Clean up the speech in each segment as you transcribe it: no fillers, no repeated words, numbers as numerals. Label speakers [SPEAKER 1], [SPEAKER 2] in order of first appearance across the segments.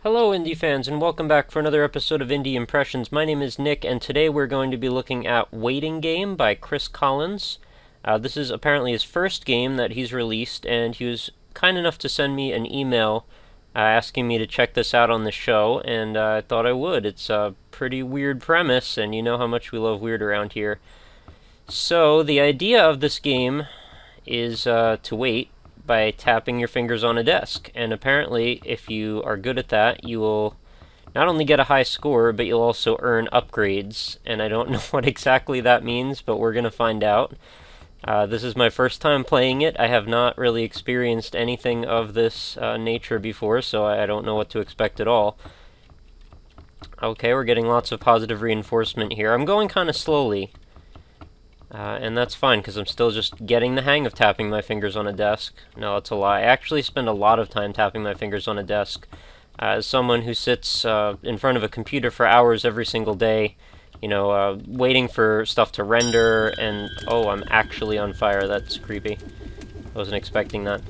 [SPEAKER 1] Hello, indie fans, and welcome back for another episode of Indie Impressions. My name is Nick, and today we're going to be looking at Waiting Game by Chris Collins. This is apparently his first game that he's released, and he was kind enough to send me an email asking me to check this out on the show, and I thought I would. It's a pretty weird premise, and you know how much we love weird around here. So, the idea of this game is to wait by tapping your fingers on a desk. And apparently, if you are good at that, you will not only get a high score, but you'll also earn upgrades. And I don't know what exactly that means, but we're going to find out. This is my first time playing it. I have not really experienced anything of this nature before, so I don't know what to expect at all. Okay, we're getting lots of positive reinforcement here. I'm going kind of slowly. And that's fine, because I'm still just getting the hang of tapping my fingers on a desk. No, that's a lie. I actually spend a lot of time tapping my fingers on a desk. As someone who sits in front of a computer for hours every single day, waiting for stuff to render, and oh, I'm actually on fire. That's creepy. I wasn't expecting that.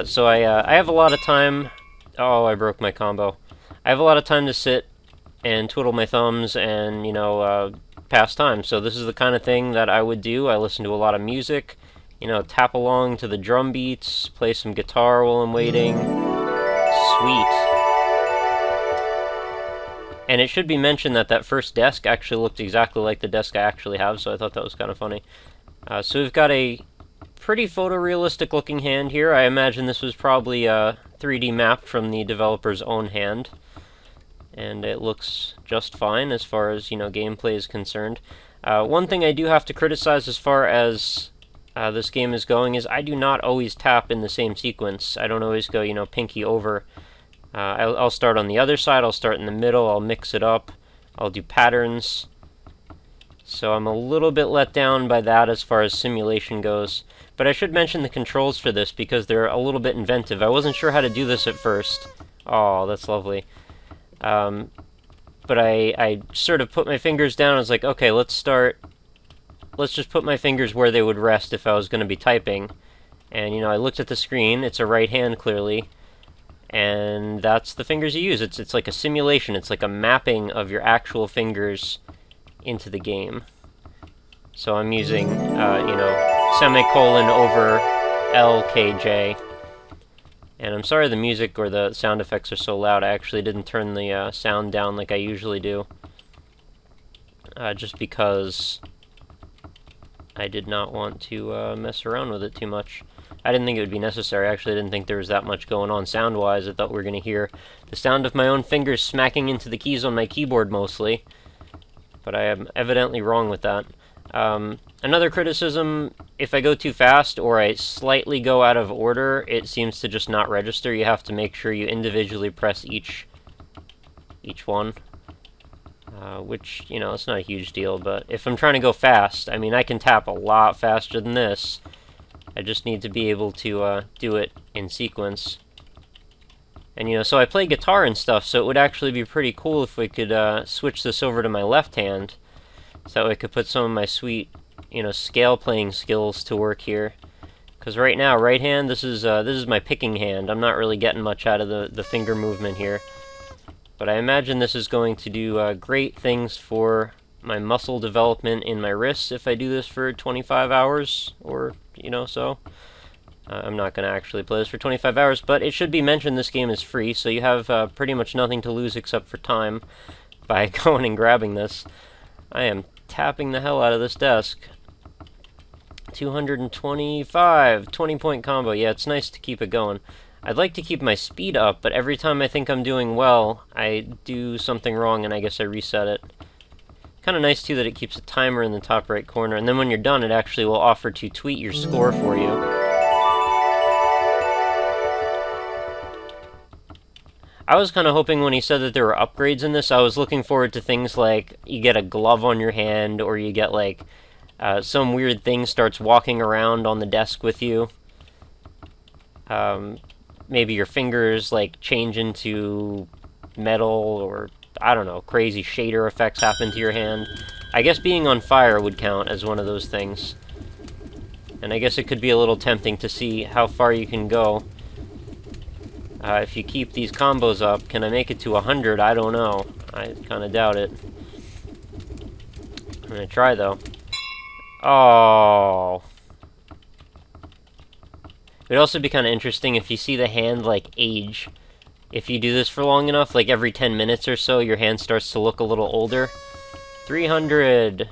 [SPEAKER 1] So I have a lot of time. Oh, I broke my combo. I have a lot of time to sit and twiddle my thumbs and, pass time. So this is the kind of thing that I would do. I listen to a lot of music, tap along to the drum beats, play some guitar while I'm waiting. Sweet. And it should be mentioned that that first desk actually looked exactly like the desk I actually have, so I thought that was kind of funny. So we've got a pretty photorealistic looking hand here. I imagine this was probably 3D mapped from the developer's own hand. And it looks just fine as far as, gameplay is concerned. One thing I do have to criticize as far as this game is going is I do not always tap in the same sequence. I don't always go, pinky over. I'll start on the other side, I'll start in the middle, I'll mix it up, I'll do patterns. So I'm a little bit let down by that as far as simulation goes. But I should mention the controls for this because they're a little bit inventive. I wasn't sure how to do this at first. Oh, that's lovely. But I sort of put my fingers down. I was like, okay, let's just put my fingers where they would rest if I was going to be typing. And, I looked at the screen. It's a right hand, clearly. And that's the fingers you use. It's like a simulation. It's like a mapping of your actual fingers into the game. So I'm using, semicolon over LKJ. And I'm sorry the music or the sound effects are so loud. I actually didn't turn the sound down like I usually do. Just because I did not want to mess around with it too much. I didn't think it would be necessary. I actually didn't think there was that much going on sound-wise. I thought we were going to hear the sound of my own fingers smacking into the keys on my keyboard mostly. But I am evidently wrong with that. Another criticism, if I go too fast or I slightly go out of order, it seems to just not register. You have to make sure you individually press each one. Which, it's not a huge deal, but if I'm trying to go fast, I mean, I can tap a lot faster than this. I just need to be able to do it in sequence. And, so I play guitar and stuff, so it would actually be pretty cool if we could switch this over to my left hand, so that way I could put some of my sweet, scale playing skills to work here. Because right now, right hand, this is my picking hand. I'm not really getting much out of the finger movement here. But I imagine this is going to do great things for my muscle development in my wrists if I do this for 25 hours, or, so. I'm not going to actually play this for 25 hours, but it should be mentioned this game is free, so you have pretty much nothing to lose except for time by going and grabbing this. I am tapping the hell out of this desk. 225, 20-point combo. Yeah, it's nice to keep it going. I'd like to keep my speed up, but every time I think I'm doing well, I do something wrong, and I guess I reset it. Kind of nice, too, that it keeps a timer in the top right corner, and then when you're done, it actually will offer to tweet your score for you. I was kind of hoping when he said that there were upgrades in this, I was looking forward to things like you get a glove on your hand, or you get, like, some weird thing starts walking around on the desk with you. Maybe your fingers, like, change into metal, or, I don't know, crazy shader effects happen to your hand. I guess being on fire would count as one of those things. And I guess it could be a little tempting to see how far you can go If you keep these combos up, can I make it to 100? I don't know. I kind of doubt it. I'm gonna try, though. Oh. It would also be kind of interesting if you see the hand, like, age. If you do this for long enough, like every 10 minutes or so, your hand starts to look a little older. 300!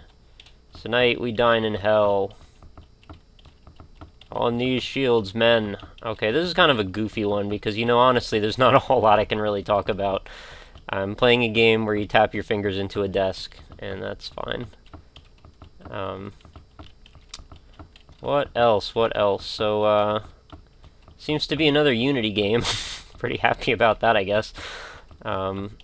[SPEAKER 1] Tonight we dine in hell. On these shields, men. Okay, this is kind of a goofy one, because, you know, honestly, there's not a whole lot I can really talk about. I'm playing a game where you tap your fingers into a desk, and that's fine. What else? What else? So, seems to be another Unity game. Pretty happy about that, I guess. The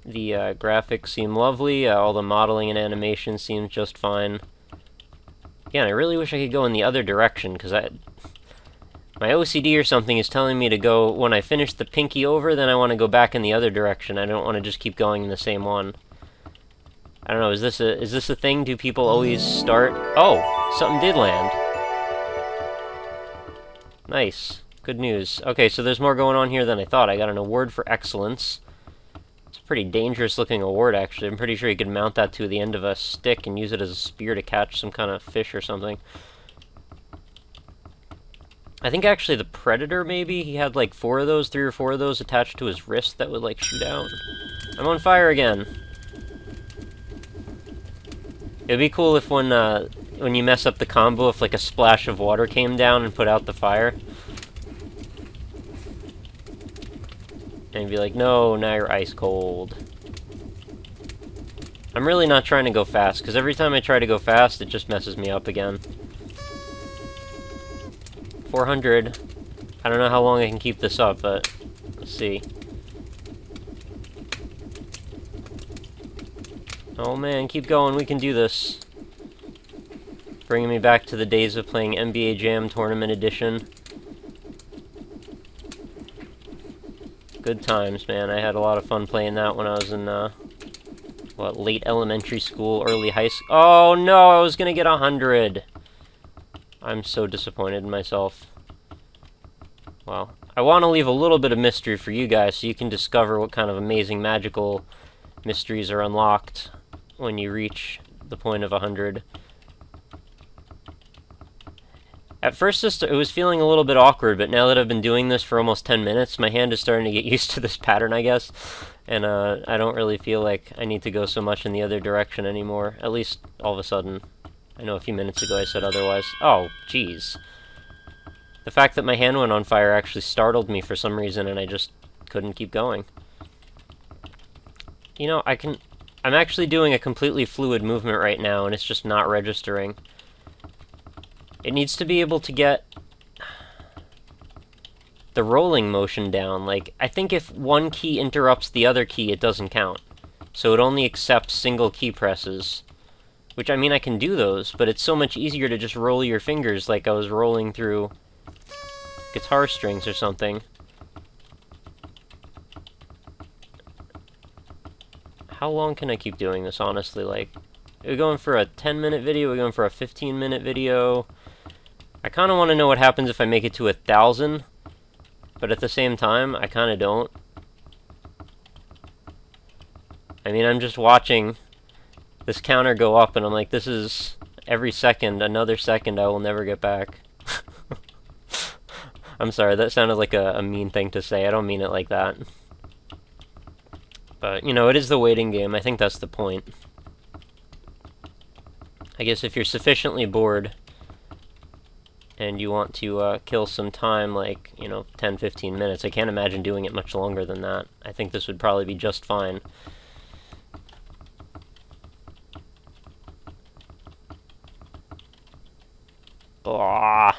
[SPEAKER 1] graphics seem lovely. All the modeling and animation seems just fine. Again, I really wish I could go in the other direction, because my OCD or something is telling me to go, when I finish the pinky over, then I want to go back in the other direction. I don't want to just keep going in the same one. I don't know, is this a thing? Do people always start? Oh! Something did land. Nice. Good news. Okay, so there's more going on here than I thought. I got an award for excellence. It's a pretty dangerous looking award, actually. I'm pretty sure you could mount that to the end of a stick and use it as a spear to catch some kind of fish or something. I think actually the Predator, maybe, he had like 3 or 4 of those attached to his wrist that would like shoot out. I'm on fire again. It'd be cool if when you mess up the combo, if like a splash of water came down and put out the fire. And be like, no, now you're ice cold. I'm really not trying to go fast, because every time I try to go fast, it just messes me up again. 400. I don't know how long I can keep this up, but let's see. Oh man, keep going, we can do this. Bringing me back to the days of playing NBA Jam Tournament Edition. Good times, man. I had a lot of fun playing that when I was in, late elementary school, early high school. Oh no, I was gonna get 100! I'm so disappointed in myself. Well, I want to leave a little bit of mystery for you guys so you can discover what kind of amazing magical mysteries are unlocked when you reach the point of 100. At first, it was feeling a little bit awkward, but now that I've been doing this for almost 10 minutes, my hand is starting to get used to this pattern, I guess. And I don't really feel like I need to go so much in the other direction anymore. At least, all of a sudden. I know a few minutes ago I said otherwise. Oh, jeez. The fact that my hand went on fire actually startled me for some reason, and I just couldn't keep going. You know, I'm actually doing a completely fluid movement right now, and it's just not registering. It needs to be able to get the rolling motion down. Like, I think if one key interrupts the other key, it doesn't count. So it only accepts single key presses. Which, I mean, I can do those, but it's so much easier to just roll your fingers like I was rolling through guitar strings or something. How long can I keep doing this, honestly? Like, are we going for a 10-minute video? Are we going for a 15-minute video? I kind of want to know what happens if I make it to 1,000, but at the same time, I kind of don't. I mean, I'm just watching this counter go up, and I'm like, this is every second, another second I will never get back. I'm sorry, that sounded like a mean thing to say. I don't mean it like that. But, you know, it is the waiting game. I think that's the point. I guess if you're sufficiently bored and you want to kill some time, like, you know, 10-15 minutes, I can't imagine doing it much longer than that. I think this would probably be just fine. Blah.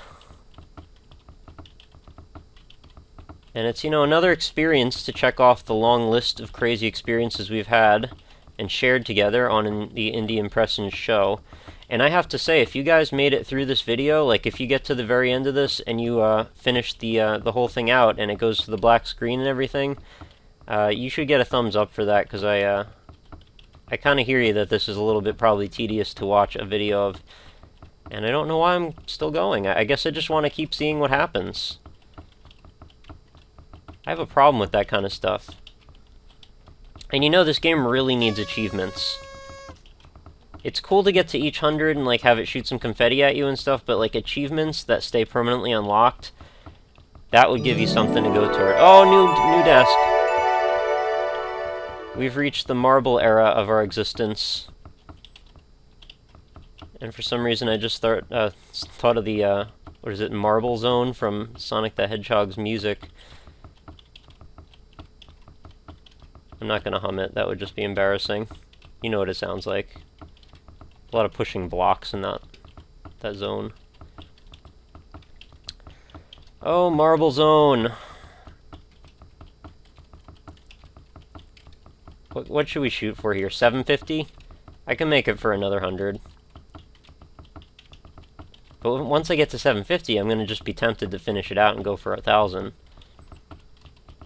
[SPEAKER 1] And it's, you know, another experience to check off the long list of crazy experiences we've had and shared together on the Indie Impressions show. And I have to say, if you guys made it through this video, like if you get to the very end of this and you finish the whole thing out and it goes to the black screen and everything, you should get a thumbs up for that, because I kind of hear you that this is a little bit probably tedious to watch a video of. And I don't know why I'm still going. I guess I just want to keep seeing what happens. I have a problem with that kind of stuff. And you know, this game really needs achievements. It's cool to get to each 100 and, like, have it shoot some confetti at you and stuff, but, like, achievements that stay permanently unlocked, that would give you something to go toward. Oh, new desk. We've reached the marble era of our existence. And for some reason I just thought of the, what is it, Marble Zone from Sonic the Hedgehog's music. I'm not gonna hum it, that would just be embarrassing. You know what it sounds like. A lot of pushing blocks in that zone. Oh, Marble Zone! What should we shoot for here? 750? I can make it for another 100. But once I get to 750, I'm gonna just be tempted to finish it out and go for 1,000.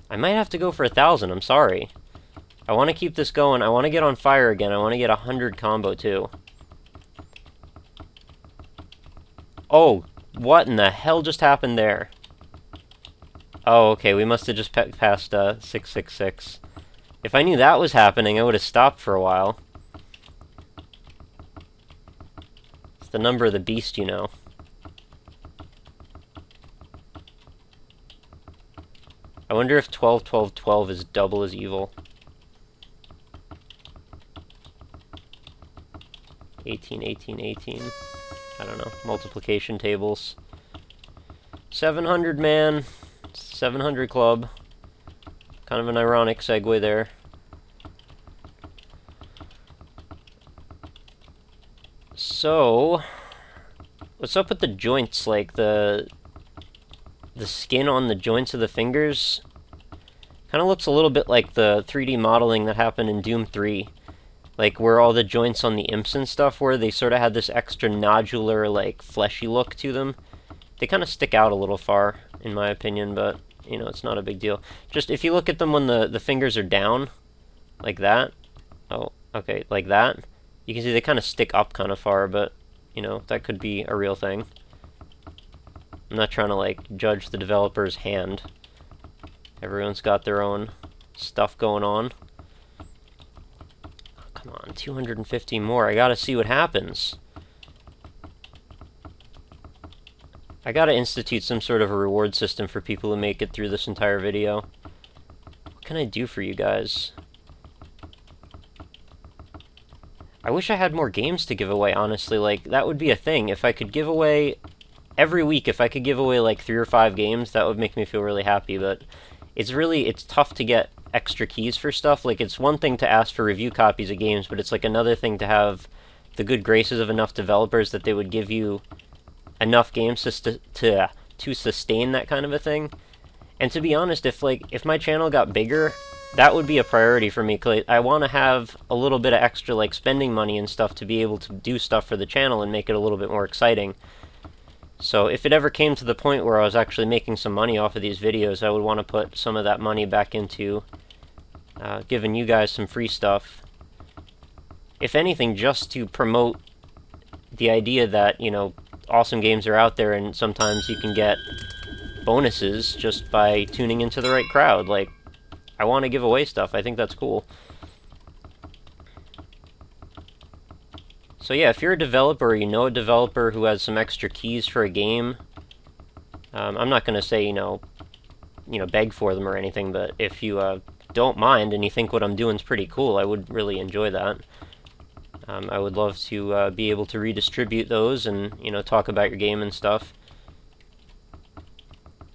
[SPEAKER 1] I might have to go for 1,000, I'm sorry. I want to keep this going, I want to get on fire again, I want to get 100 combo too. Oh, what in the hell just happened there? Oh, okay, we must have just passed 666. If I knew that was happening, I would have stopped for a while. It's the number of the beast, you know. I wonder if 12, 12, 12 is double as evil. 18, 18, 18. I don't know. Multiplication tables. 700, man. 700 club. Kind of an ironic segue there. So, what's up with the joints? Like, the skin on the joints of the fingers kind of looks a little bit like the 3D modeling that happened in Doom 3. Like, where all the joints on the imps and stuff were, they sort of had this extra nodular, like, fleshy look to them. They kind of stick out a little far, in my opinion, but, you know, it's not a big deal. Just, if you look at them when the fingers are down, like that, oh, okay, like that, you can see they kind of stick up kind of far, but, you know, that could be a real thing. I'm not trying to, like, judge the developer's hand. Everyone's got their own stuff going on. Come on, 250 more. I gotta see what happens. I gotta institute some sort of a reward system for people who make it through this entire video. What can I do for you guys? I wish I had more games to give away, honestly. Like, that would be a thing. If I could give away... Every week, if I could give away, like, 3 or 5 games, that would make me feel really happy, but... It's tough to get extra keys for stuff. Like, it's one thing to ask for review copies of games, but it's like another thing to have the good graces of enough developers that they would give you enough games to sustain that kind of a thing. And to be honest, if my channel got bigger, that would be a priority for me, 'cause I want to have a little bit of extra, like, spending money and stuff to be able to do stuff for the channel and make it a little bit more exciting. So if it ever came to the point where I was actually making some money off of these videos, I would want to put some of that money back into giving you guys some free stuff. If anything, just to promote the idea that, you know, awesome games are out there and sometimes you can get bonuses just by tuning into the right crowd. Like, I want to give away stuff. I think that's cool. So yeah, if you're a developer or you know a developer who has some extra keys for a game, I'm not going to say, you know, beg for them or anything, but if you don't mind and you think what I'm doing is pretty cool, I would really enjoy that. I would love to be able to redistribute those and, you know, talk about your game and stuff.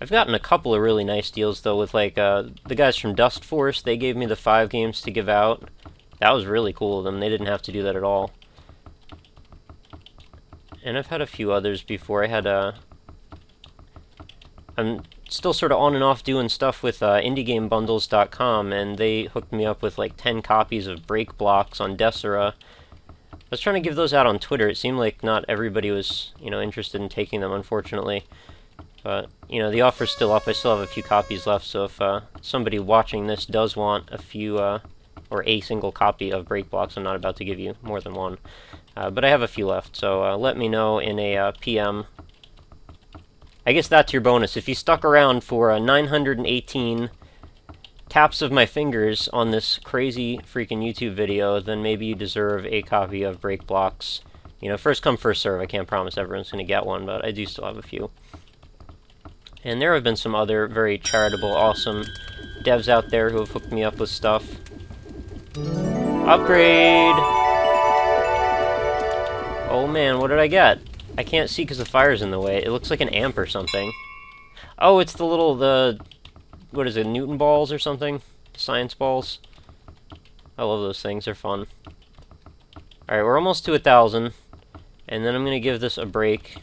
[SPEAKER 1] I've gotten a couple of really nice deals, though, with, like, the guys from Dust Force. They gave me the 5 games to give out. That was really cool of them. They didn't have to do that at all. And I've had a few others before. I'm still sort of on and off doing stuff with IndieGameBundles.com, and they hooked me up with, like, 10 copies of Break Blocks on Desera. I was trying to give those out on Twitter. It seemed like not everybody was, you know, interested in taking them, unfortunately. But, you know, the offer's still up. I still have a few copies left, so if somebody watching this does want a few, or a single copy of Break Blocks, I'm not about to give you more than one. But I have a few left, so let me know in a PM. I guess that's your bonus. If you stuck around for 918 taps of my fingers on this crazy freaking YouTube video, then maybe you deserve a copy of Break Blocks. You know, first come, first serve. I can't promise everyone's going to get one, but I do still have a few. And there have been some other very charitable, awesome devs out there who have hooked me up with stuff. Upgrade! Oh man, what did I get? I can't see because the fire's in the way. It looks like an amp or something. Oh, it's the what is it, Newton balls or something? Science balls. I love those things, they're fun. Alright, we're almost to 1,000. And then I'm going to give this a break.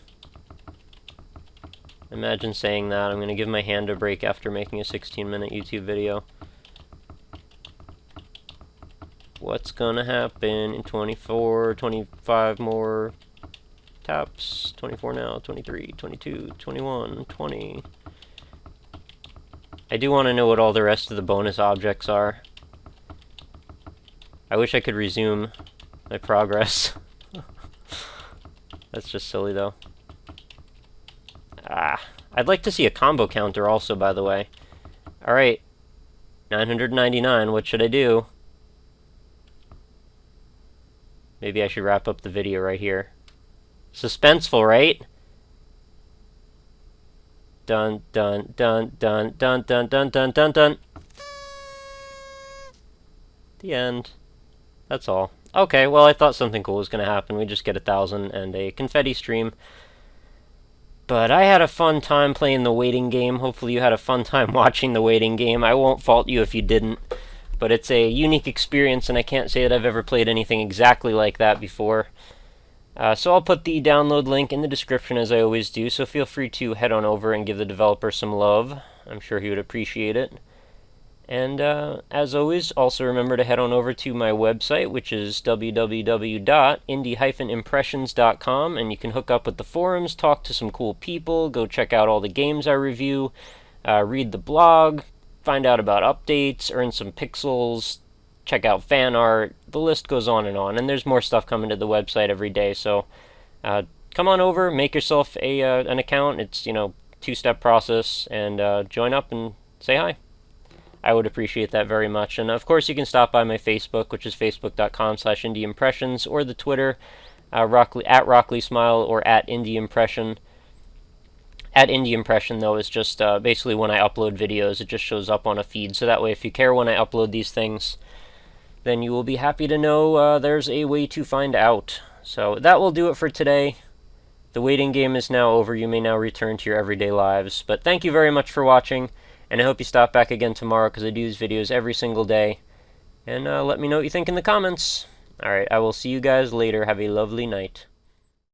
[SPEAKER 1] Imagine saying that. I'm going to give my hand a break after making a 16-minute YouTube video. What's going to happen in 24, 25 more taps? 24 now, 23, 22, 21, 20. I do want to know what all the rest of the bonus objects are. I wish I could resume my progress. That's just silly, though. I'd like to see a combo counter also, by the way. Alright. 999, what should I do? Maybe I should wrap up the video right here. Suspenseful, right? Dun dun dun dun dun dun dun dun dun dun. The end. That's all. Okay, well, I thought something cool was going to happen. We just get 1,000 and a confetti stream. But I had a fun time playing the waiting game. Hopefully you had a fun time watching the waiting game. I won't fault you if you didn't. But it's a unique experience, and I can't say that I've ever played anything exactly like that before. So I'll put the download link in the description as I always do, so feel free to head on over and give the developer some love. I'm sure he would appreciate it. And as always, also remember to head on over to my website, which is www.indie-impressions.com, and you can hook up with the forums, talk to some cool people, go check out all the games I review, read the blog, find out about updates, earn some pixels, check out fan art. The list goes on, and there's more stuff coming to the website every day, so come on over, make yourself an account. It's, you know, two-step process, and join up and say hi. I would appreciate that very much. And of course you can stop by my Facebook, which is facebook.com/indieimpressions, or the Twitter, at RockLeeSmile or at indieimpression. At indieimpression, though, is just basically when I upload videos, it just shows up on a feed. So that way, if you care when I upload these things, then you will be happy to know there's a way to find out. So that will do it for today. The waiting game is now over. You may now return to your everyday lives. But thank you very much for watching. And I hope you stop back again tomorrow, because I do these videos every single day. And let me know what you think in the comments. Alright, I will see you guys later. Have a lovely night.